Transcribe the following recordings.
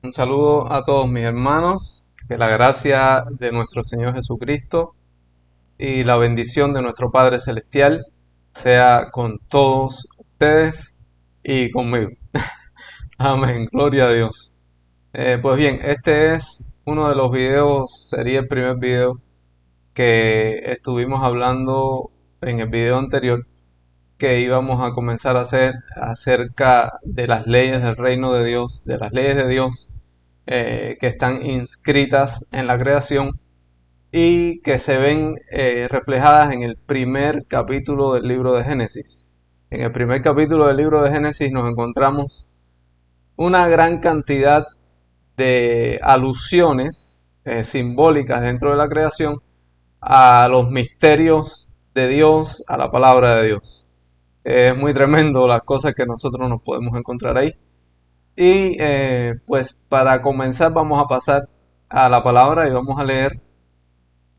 Un saludo a todos mis hermanos, que la gracia de nuestro Señor Jesucristo y la bendición de nuestro Padre Celestial sea con todos ustedes y conmigo. Amén, gloria a Dios. Pues bien, este es uno de los videos, sería el primer video que estuvimos hablando en el video anterior, que íbamos a comenzar a hacer acerca de las leyes del reino de Dios, de las leyes de Dios que están inscritas en la creación y que se ven reflejadas en el primer capítulo del libro de Génesis. En el primer capítulo del libro de Génesis nos encontramos una gran cantidad de alusiones simbólicas dentro de la creación a los misterios de Dios, a la palabra de Dios. Es muy tremendo las cosas que nosotros nos podemos encontrar ahí. Y pues para comenzar vamos a pasar a la palabra y vamos a leer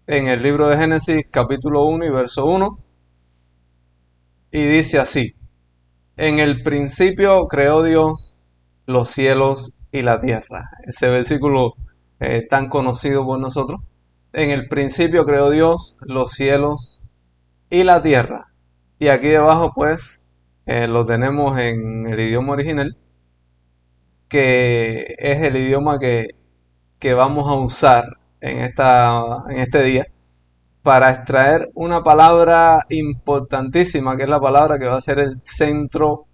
en el libro de Génesis capítulo 1 y verso 1. Y dice así: En el principio creó Dios los cielos y la tierra. Ese versículo tan conocido por nosotros. En el principio creó Dios los cielos y la tierra. Y aquí debajo pues lo tenemos en el idioma original, que es el idioma que vamos a usar en este día para extraer una palabra importantísima, que es la palabra que va a ser el centro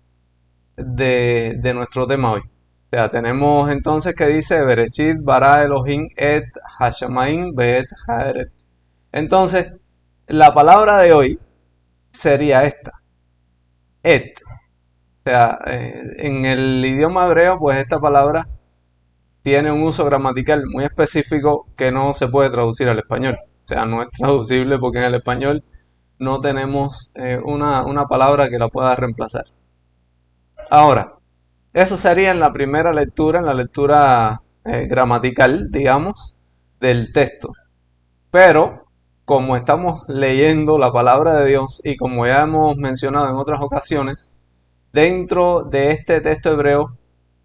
de nuestro tema hoy. O sea, tenemos entonces que dice Bereshit bara Elohim et Hashamaim beet haeret. Entonces, la palabra de hoy sería esta, et. O sea, en el idioma hebreo, pues esta palabra tiene un uso gramatical muy específico que no se puede traducir al español. O sea, no es traducible porque en el español no tenemos una palabra que la pueda reemplazar. Ahora, eso sería en la primera lectura, en la lectura gramatical, digamos, del texto. Pero, como estamos leyendo la palabra de Dios y como ya hemos mencionado en otras ocasiones, dentro de este texto hebreo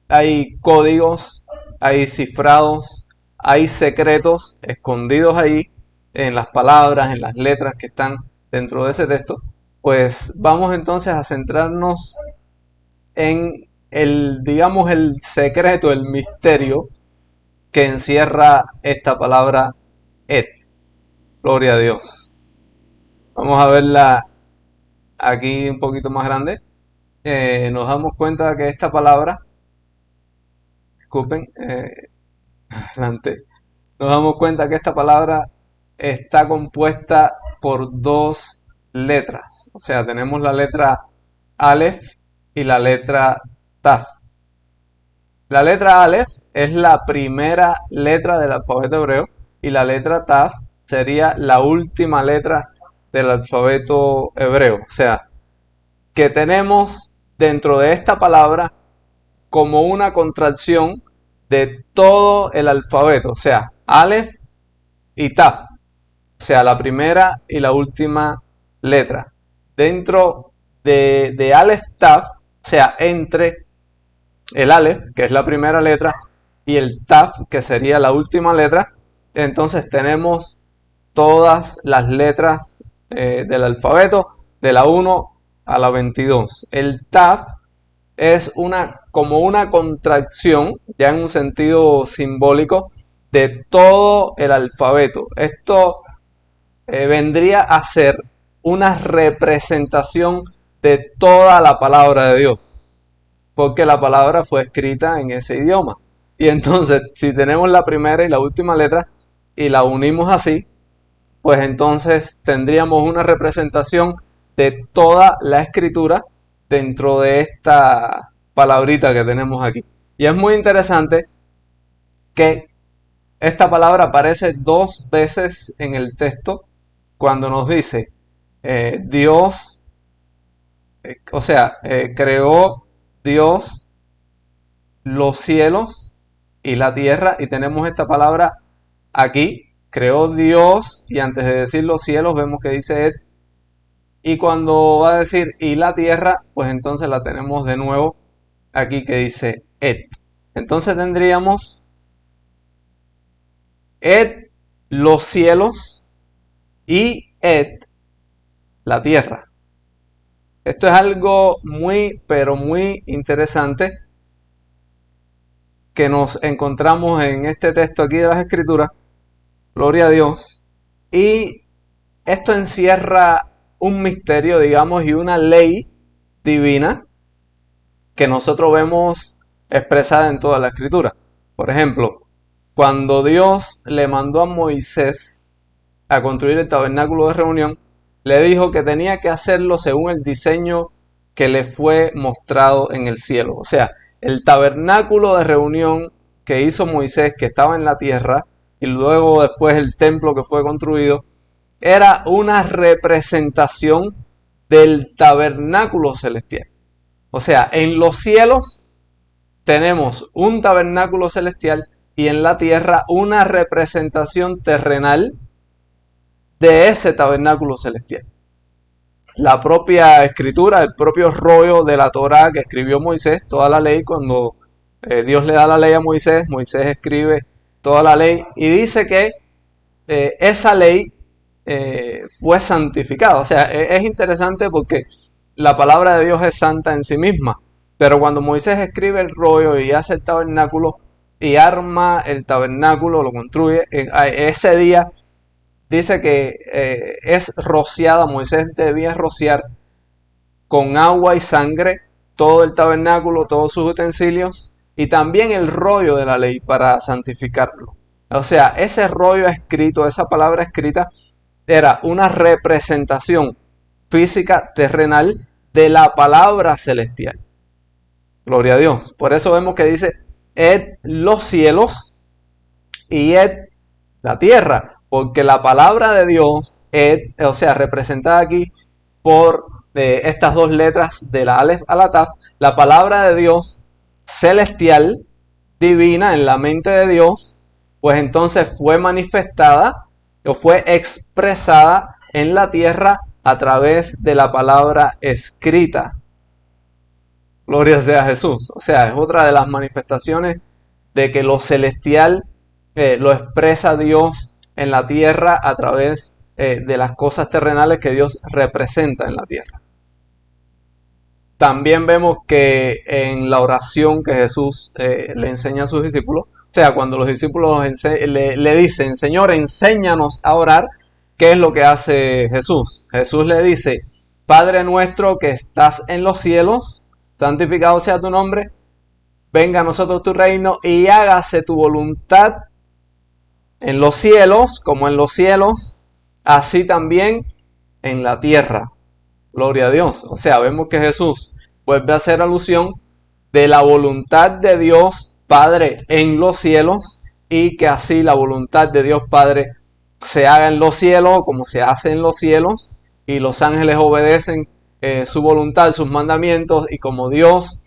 hay códigos, hay cifrados, hay secretos escondidos ahí en las palabras, en las letras que están dentro de ese texto. Pues vamos entonces a centrarnos en el, digamos, el secreto, el misterio que encierra esta palabra et. Gloria a Dios. Vamos a verla aquí un poquito más grande. Nos damos cuenta que esta palabra, disculpen, adelante, nos damos cuenta que esta palabra está compuesta por dos letras. O sea, tenemos la letra Aleph y la letra Taf. La letra Aleph es la primera letra del alfabeto hebreo y la letra Taf sería la última letra del alfabeto hebreo. O sea, que tenemos dentro de esta palabra como una contracción de todo el alfabeto. O sea, Aleph y Taf. O sea, la primera y la última letra. Dentro de Aleph Taf, o sea, entre el Aleph, que es la primera letra, y el Taf, que sería la última letra, entonces tenemos todas las letras del alfabeto de la 1 a la 22. El Taf es como una contracción, ya en un sentido simbólico, de todo el alfabeto. Esto vendría a ser una representación de toda la palabra de Dios, porque la palabra fue escrita en ese idioma. Y entonces, si tenemos la primera y la última letra y la unimos así, pues entonces tendríamos una representación de toda la escritura dentro de esta palabrita que tenemos aquí. Y es muy interesante que esta palabra aparece dos veces en el texto cuando nos dice Dios, o sea, creó Dios los cielos y la tierra, y tenemos esta palabra aquí, creó Dios, y antes de decir los cielos vemos que dice et, y cuando va a decir y la tierra, pues entonces la tenemos de nuevo aquí que dice et. Entonces tendríamos et los cielos y et la tierra. Esto es algo muy, pero muy interesante que nos encontramos en este texto aquí de las Escrituras. Gloria a Dios. Y esto encierra un misterio, digamos, y una ley divina que nosotros vemos expresada en toda la Escritura. Por ejemplo, cuando Dios le mandó a Moisés a construir el tabernáculo de reunión, le dijo que tenía que hacerlo según el diseño que le fue mostrado en el cielo. O sea, el tabernáculo de reunión que hizo Moisés, que estaba en la tierra, y luego después el templo que fue construido, era una representación del tabernáculo celestial. O sea, en los cielos tenemos un tabernáculo celestial y en la tierra una representación terrenal de ese tabernáculo celestial. La propia escritura, el propio rollo de la Torá que escribió Moisés, toda la ley, cuando Dios le da la ley a Moisés, Moisés escribe toda la ley y dice que esa ley fue santificada. O sea, es interesante porque la palabra de Dios es santa en sí misma, pero cuando Moisés escribe el rollo y hace el tabernáculo y arma el tabernáculo, lo construye, ese día dice que es rociada, Moisés debía rociar con agua y sangre todo el tabernáculo, todos sus utensilios y también el rollo de la ley para santificarlo. O sea, ese rollo escrito, esa palabra escrita, era una representación física terrenal de la palabra celestial. Gloria a Dios. Por eso vemos que dice, et los cielos y et la tierra. Porque la palabra de Dios, o sea, representada aquí por estas dos letras de la Aleph a la Taf, la palabra de Dios celestial, divina, en la mente de Dios, pues entonces fue manifestada o fue expresada en la tierra a través de la palabra escrita. Gloria sea a Jesús. O sea, es otra de las manifestaciones de que lo celestial lo expresa Dios en la tierra a través de las cosas terrenales que Dios representa en la tierra. También vemos que en la oración que Jesús le enseña a sus discípulos, o sea, cuando los discípulos le dicen, Señor, enséñanos a orar, ¿qué es lo que hace Jesús? Jesús le dice, Padre nuestro que estás en los cielos, santificado sea tu nombre, venga a nosotros tu reino y hágase tu voluntad en los cielos, como en los cielos, así también en la tierra. Gloria a Dios. O sea, vemos que Jesús vuelve a hacer alusión de la voluntad de Dios Padre en los cielos y que así la voluntad de Dios Padre se haga en los cielos como se hace en los cielos y los ángeles obedecen su voluntad, sus mandamientos y como Dios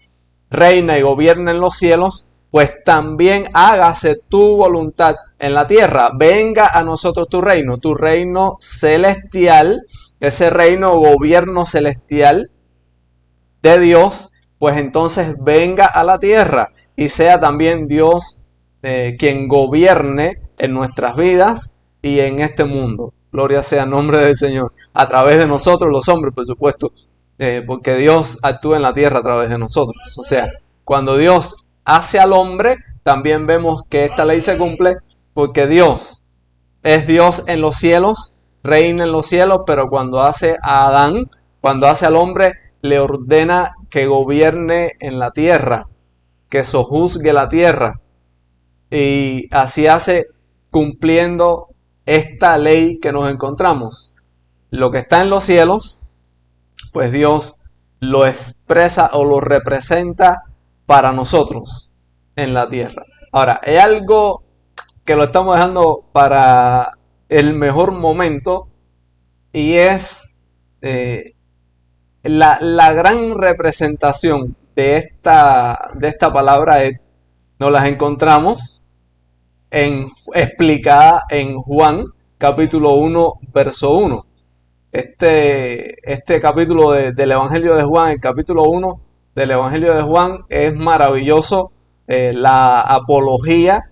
reina y gobierna en los cielos, pues también hágase tu voluntad en la tierra. Venga a nosotros tu reino celestial, ese reino o gobierno celestial de Dios, pues entonces venga a la tierra y sea también Dios quien gobierne en nuestras vidas y en este mundo. Gloria sea el nombre del Señor. A través de nosotros los hombres, por supuesto, porque Dios actúa en la tierra a través de nosotros. O sea, cuando Dios hace al hombre, también vemos que esta ley se cumple porque Dios es Dios en los cielos, reina en los cielos, pero cuando hace a Adán, cuando hace al hombre, le ordena que gobierne en la tierra, que sojuzgue la tierra. Y así hace cumpliendo esta ley que nos encontramos. Lo que está en los cielos, pues Dios lo expresa o lo representa para nosotros en la tierra. Ahora, hay algo que lo estamos dejando para el mejor momento y es la gran representación de esta palabra nos las encontramos explicada en Juan capítulo 1 verso 1. Este capítulo del Evangelio de Juan, el capítulo 1 del Evangelio de Juan es maravilloso la apología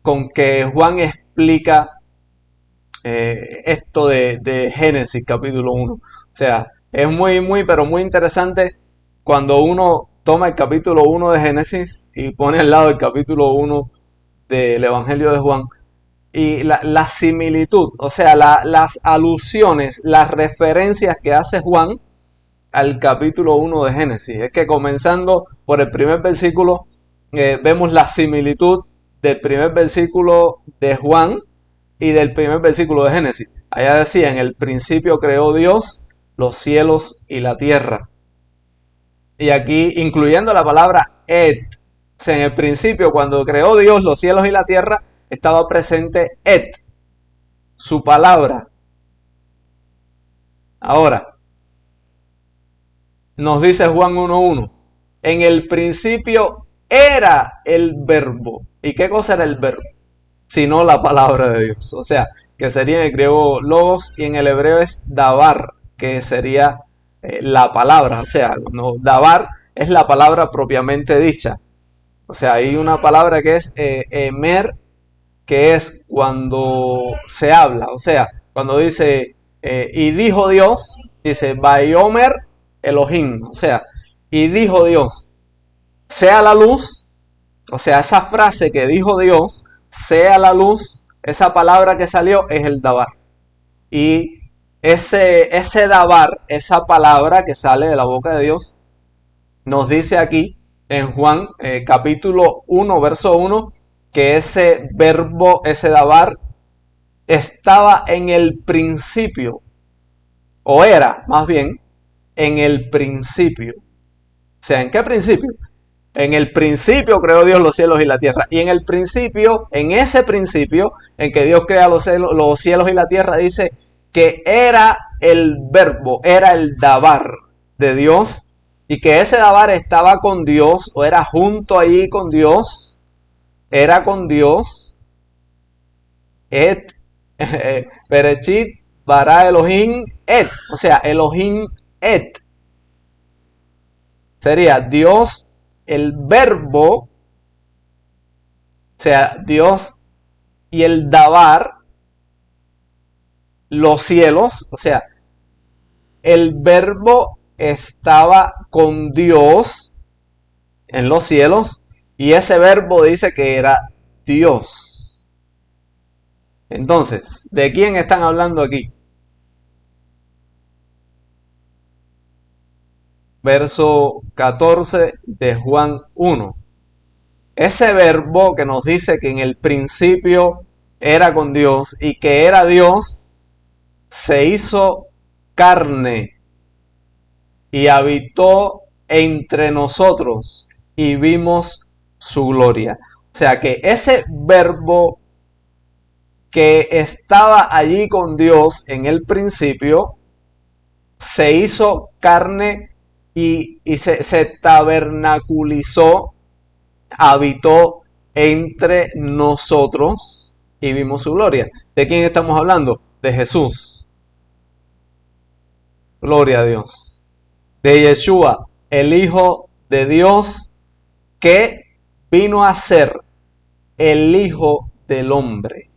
con que Juan explica esto de Génesis capítulo 1. O sea, es pero muy interesante cuando uno toma el capítulo 1 de Génesis y pone al lado el capítulo 1 del Evangelio de Juan. Y la similitud, o sea, las alusiones, las referencias que hace Juan al capítulo 1 de Génesis. Es que comenzando por el primer versículo, vemos la similitud del primer versículo de Juan y del primer versículo de Génesis. Allá decía, en el principio creó Dios los cielos y la tierra. Y aquí, incluyendo la palabra et, o sea, en el principio, cuando creó Dios los cielos y la tierra, estaba presente et, su palabra. Ahora, nos dice Juan 1.1, en el principio era el verbo. ¿Y qué cosa era el verbo? Sino la palabra de Dios. O sea, que sería en el griego logos y en el hebreo es dabar, que sería la palabra. O sea, no, dabar es la palabra propiamente dicha. O sea, hay una palabra que es emer, que es cuando se habla. O sea, cuando dice, y dijo Dios, dice, Vayomer Elohim. O sea, y dijo Dios, sea la luz. O sea, esa frase que dijo Dios, sea la luz, esa palabra que salió es el dabar. Y ese dabar, esa palabra que sale de la boca de Dios, nos dice aquí en Juan capítulo 1, verso 1, que ese verbo, ese dabar, estaba en el principio, o era más bien, en el principio. O sea, ¿en qué principio? En el principio creó Dios los cielos y la tierra. Y en el principio, en ese principio, en que Dios crea los cielos y la tierra, dice que era el verbo, era el dabar de Dios. Y que ese dabar estaba con Dios, o era junto allí con Dios, era con Dios. Et, Bereshit, bara Elohim, et. O sea, Elohim, et. Sería Dios, el verbo, o sea, Dios y el dabar, los cielos, o sea, el verbo estaba con Dios en los cielos y ese verbo dice que era Dios. Entonces, ¿de quién están hablando aquí? Verso 14 de Juan 1. Ese verbo que nos dice que en el principio era con Dios y que era Dios, se hizo carne y habitó entre nosotros y vimos su gloria. O sea que ese verbo que estaba allí con Dios en el principio, se hizo carne y se tabernaculizó, habitó entre nosotros y vimos su gloria. ¿De quién estamos hablando? De Jesús. Gloria a Dios. De Yeshua, el Hijo de Dios, que vino a ser el Hijo del Hombre.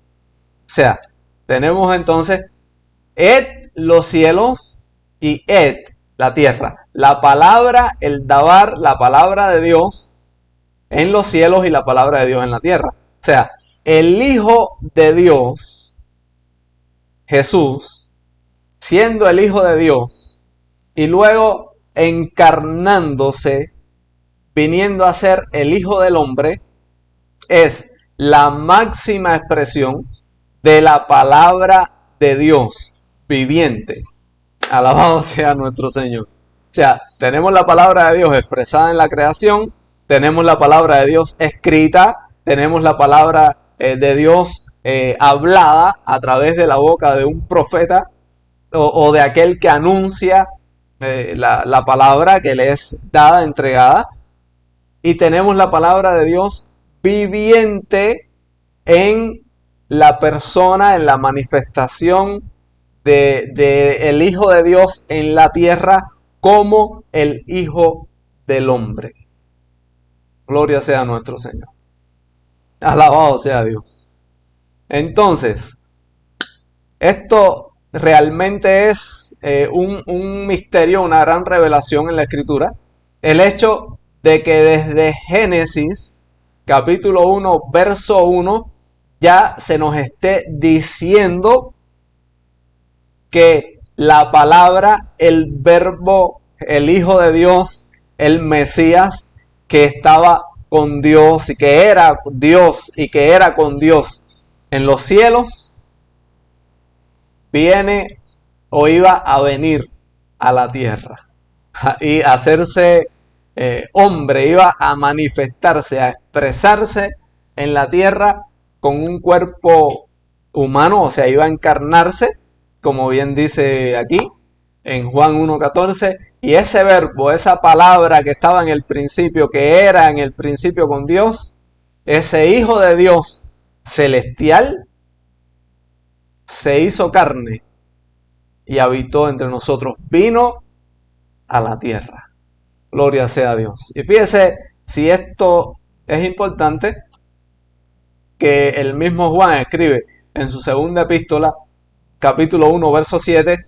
O sea, tenemos entonces et los cielos y et la tierra. La palabra, el dabar, la palabra de Dios en los cielos y la palabra de Dios en la tierra. O sea, el Hijo de Dios, Jesús, siendo el Hijo de Dios y luego encarnándose, viniendo a ser el Hijo del Hombre, es la máxima expresión de la palabra de Dios viviente. Alabado sea nuestro Señor. O sea, tenemos la palabra de Dios expresada en la creación, tenemos la palabra de Dios escrita, tenemos la palabra de Dios hablada a través de la boca de un profeta o de aquel que anuncia la palabra que le es dada, entregada, y tenemos la palabra de Dios viviente en la persona, en la manifestación de el Hijo de Dios en la tierra como el Hijo del Hombre. Gloria sea a nuestro Señor. Alabado sea Dios. Entonces, esto realmente es un misterio, una gran revelación en la Escritura. El hecho de que desde Génesis, capítulo 1, verso 1, ya se nos esté diciendo que la palabra, el verbo, el Hijo de Dios, el Mesías, que estaba con Dios y que era Dios y que era con Dios en los cielos, viene o iba a venir a la tierra y hacerse hombre, iba a manifestarse, a expresarse en la tierra con un cuerpo humano, o sea, iba a encarnarse, como bien dice aquí en Juan 1:14, y ese verbo, esa palabra que estaba en el principio, que era en el principio con Dios, ese Hijo de Dios celestial, se hizo carne y habitó entre nosotros, vino a la tierra. Gloria sea a Dios. Y fíjese si esto es importante, que el mismo Juan escribe en su segunda epístola, capítulo 1, verso 7,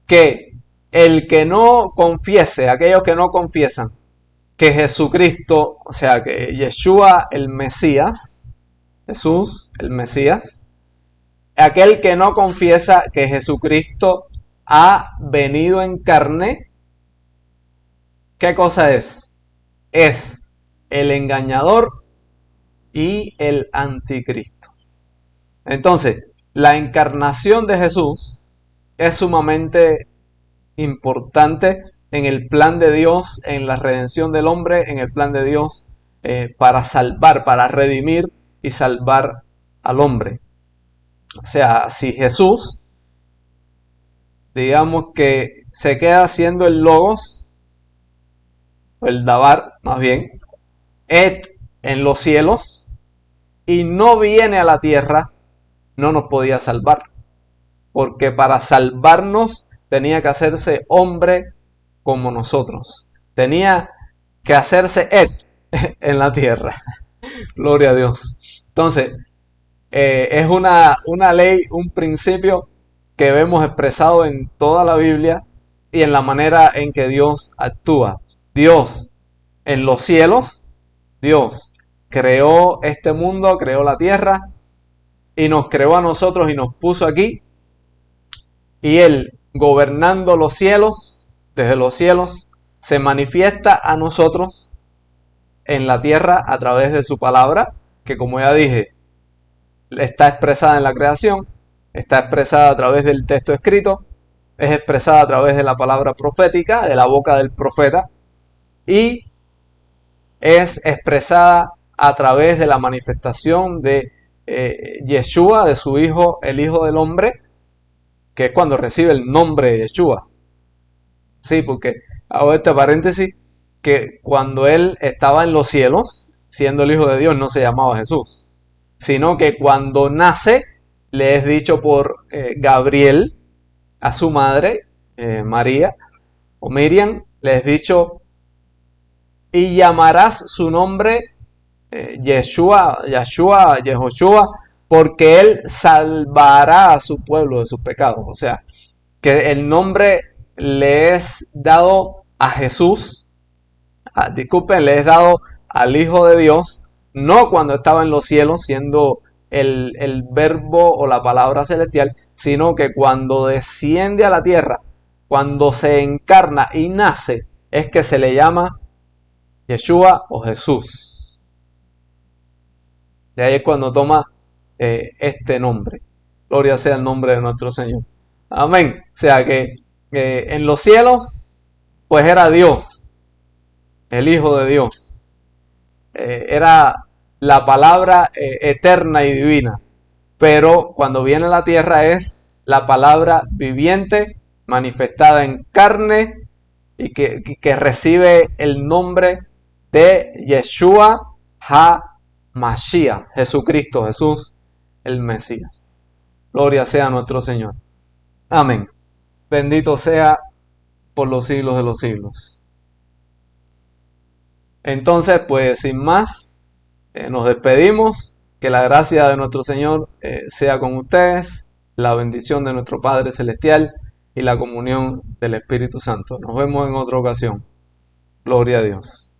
que el que no confiese, aquellos que no confiesan que Jesucristo, o sea, que Yeshua el Mesías, Jesús el Mesías, aquel que no confiesa que Jesucristo ha venido en carne, ¿qué cosa es? Es el engañador y el anticristo. Entonces, la encarnación de Jesús es sumamente importante en el plan de Dios, en la redención del hombre, en el plan de Dios para salvar, para redimir y salvar al hombre. O sea, si Jesús, digamos que se queda siendo el Logos, o el Dabar más bien, Et en los cielos, y no viene a la tierra, no nos podía salvar. Porque para salvarnos tenía que hacerse hombre como nosotros. Tenía que hacerse Et en la tierra. Gloria a Dios. Entonces, es una ley, un principio que vemos expresado en toda la Biblia y en la manera en que Dios actúa. Dios en los cielos, Dios creó este mundo, creó la tierra y nos creó a nosotros y nos puso aquí. Y Él, gobernando los cielos, desde los cielos, se manifiesta a nosotros en la tierra a través de su palabra, que como ya dije, está expresada en la creación, está expresada a través del texto escrito, es expresada a través de la palabra profética, de la boca del profeta, y es expresada a través de la manifestación de Yeshua, de su Hijo, el Hijo del Hombre, que es cuando recibe el nombre de Yeshua. Sí, porque hago este paréntesis, que cuando él estaba en los cielos, siendo el Hijo de Dios, no se llamaba Jesús, sino que cuando nace, le es dicho por Gabriel a su madre, María, o Miriam, le es dicho, y llamarás su nombre Yeshua, Yehoshua, porque él salvará a su pueblo de sus pecados. O sea, que el nombre le es dado a Jesús, le es dado al Hijo de Dios, no cuando estaba en los cielos siendo el verbo o la palabra celestial, sino que cuando desciende a la tierra, cuando se encarna y nace, es que se le llama Yeshua o Jesús. De ahí es cuando toma este nombre. Gloria sea el nombre de nuestro Señor. Amén. O sea que en los cielos, pues era Dios, el Hijo de Dios. Era la palabra eterna y divina. Pero cuando viene a la tierra es la palabra viviente, manifestada en carne y que recibe el nombre de Yeshua HaMashiach, Jesucristo, Jesús, el Mesías. Gloria sea a nuestro Señor. Amén. Bendito sea por los siglos de los siglos. Entonces, pues sin más, nos despedimos. Que la gracia de nuestro Señor sea con ustedes, la bendición de nuestro Padre Celestial y la comunión del Espíritu Santo. Nos vemos en otra ocasión. Gloria a Dios.